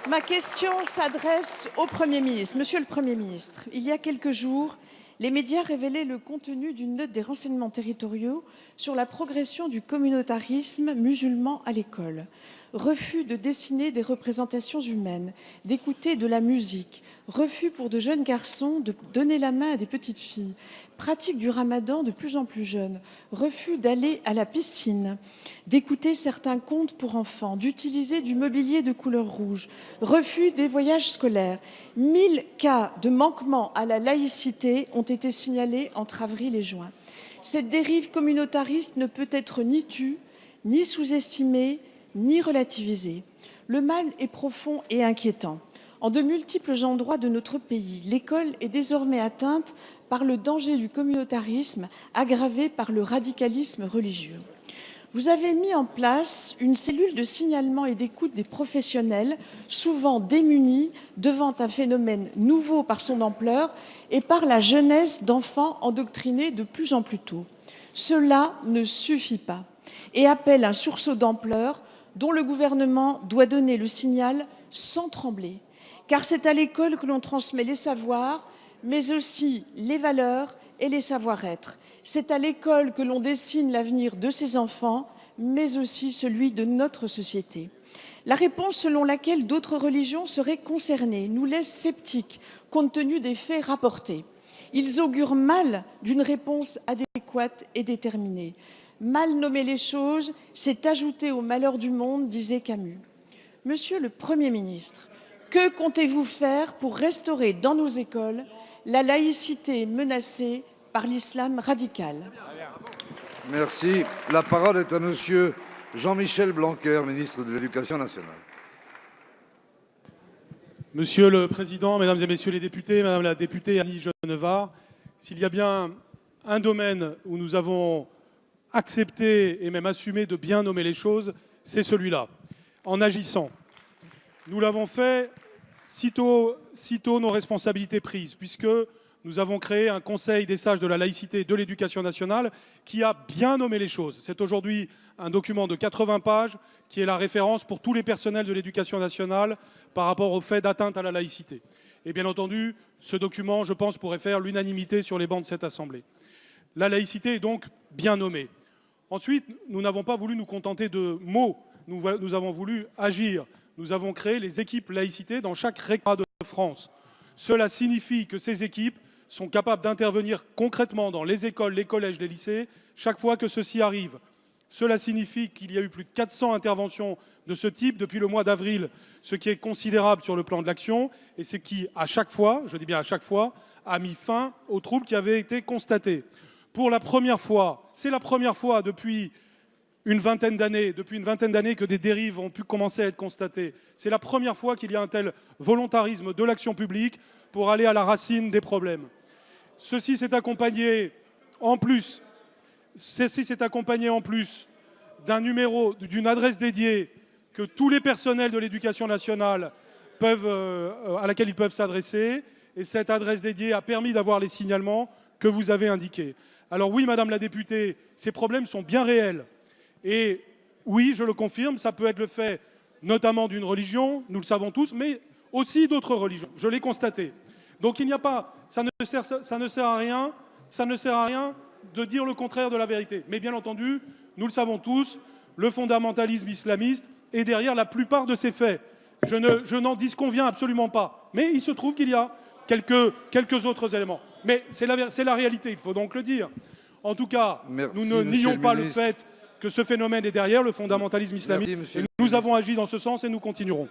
Ma question s'adresse au Premier ministre. Monsieur le Premier ministre, il y a quelques jours, les médias révélaient le contenu d'une note des renseignements territoriaux sur la progression du communautarisme musulman à l'école. Refus de dessiner des représentations humaines, d'écouter de la musique, refus pour de jeunes garçons de donner la main à des petites filles, pratique du ramadan de plus en plus jeune, refus d'aller à la piscine, d'écouter certains contes pour enfants, d'utiliser du mobilier de couleur rouge, refus des voyages scolaires. 1000 cas de manquement à la laïcité ont été signalés entre avril et juin. Cette dérive communautariste ne peut être ni tue, ni sous-estimée, ni relativisée. Le mal est profond et inquiétant. En de multiples endroits de notre pays, l'école est désormais atteinte par le danger du communautarisme aggravé par le radicalisme religieux. Vous avez mis en place une cellule de signalement et d'écoute des professionnels, souvent démunis devant un phénomène nouveau par son ampleur et par la jeunesse d'enfants endoctrinés de plus en plus tôt. Cela ne suffit pas et appelle un sursaut d'ampleur dont le gouvernement doit donner le signal sans trembler. Car c'est à l'école que l'on transmet les savoirs, mais aussi les valeurs et les savoir-être. C'est à l'école que l'on dessine l'avenir de ses enfants, mais aussi celui de notre société. La réponse selon laquelle d'autres religions seraient concernées nous laisse sceptiques compte tenu des faits rapportés. Ils augurent mal d'une réponse adéquate et déterminée. Mal nommer les choses, c'est ajouter au malheur du monde, disait Camus. Monsieur le Premier ministre, que comptez-vous faire pour restaurer dans nos écoles la laïcité menacée par l'islam radical? Merci. La parole est à monsieur Jean-Michel Blanquer, ministre de l'Éducation nationale. Monsieur le Président, Mesdames et Messieurs les députés, Madame la députée Annie Genevard, s'il y a bien un domaine où nous avons accepté et même assumé de bien nommer les choses, c'est celui-là. En agissant, nous l'avons fait sitôt nos responsabilités prises, puisque nous avons créé un Conseil des sages de la laïcité et de l'éducation nationale qui a bien nommé les choses. C'est aujourd'hui un document de 80 pages qui est la référence pour tous les personnels de l'éducation nationale par rapport au fait d'atteinte à la laïcité. Et bien entendu, ce document, je pense, pourrait faire l'unanimité sur les bancs de cette Assemblée. La laïcité est donc bien nommée. Ensuite, nous n'avons pas voulu nous contenter de mots, nous avons voulu agir. Nous avons créé les équipes laïcité dans chaque réctorat de France. Cela signifie que ces équipes sont capables d'intervenir concrètement dans les écoles, les collèges, les lycées, chaque fois que ceci arrive. Cela signifie qu'il y a eu plus de 400 interventions de ce type depuis le mois d'avril, ce qui est considérable sur le plan de l'action et ce qui, à chaque fois, je dis bien à chaque fois, a mis fin aux troubles qui avaient été constatés. Pour la première fois, c'est la première fois depuis une vingtaine d'années que des dérives ont pu commencer à être constatées. C'est la première fois qu'il y a un tel volontarisme de l'action publique pour aller à la racine des problèmes. Ceci s'est accompagné en plus d'un numéro, d'une adresse dédiée que tous les personnels de l'éducation nationale à laquelle ils peuvent s'adresser. Et cette adresse dédiée a permis d'avoir les signalements que vous avez indiqués. Alors oui, Madame la députée, ces problèmes sont bien réels. Et oui, je le confirme, ça peut être le fait notamment d'une religion, nous le savons tous, mais aussi d'autres religions. Je l'ai constaté. Donc il n'y a pas, ça ne sert à rien de dire le contraire de la vérité. Mais bien entendu, nous le savons tous, le fondamentalisme islamiste est derrière la plupart de ces faits. Je n'en disconviens absolument pas. Mais il se trouve qu'il y a quelques autres éléments. Mais c'est la réalité, il faut donc le dire. En tout cas, nous ne nions pas le fait que ce phénomène est derrière le fondamentalisme islamiste. Et nous avons agi dans ce sens et nous continuerons.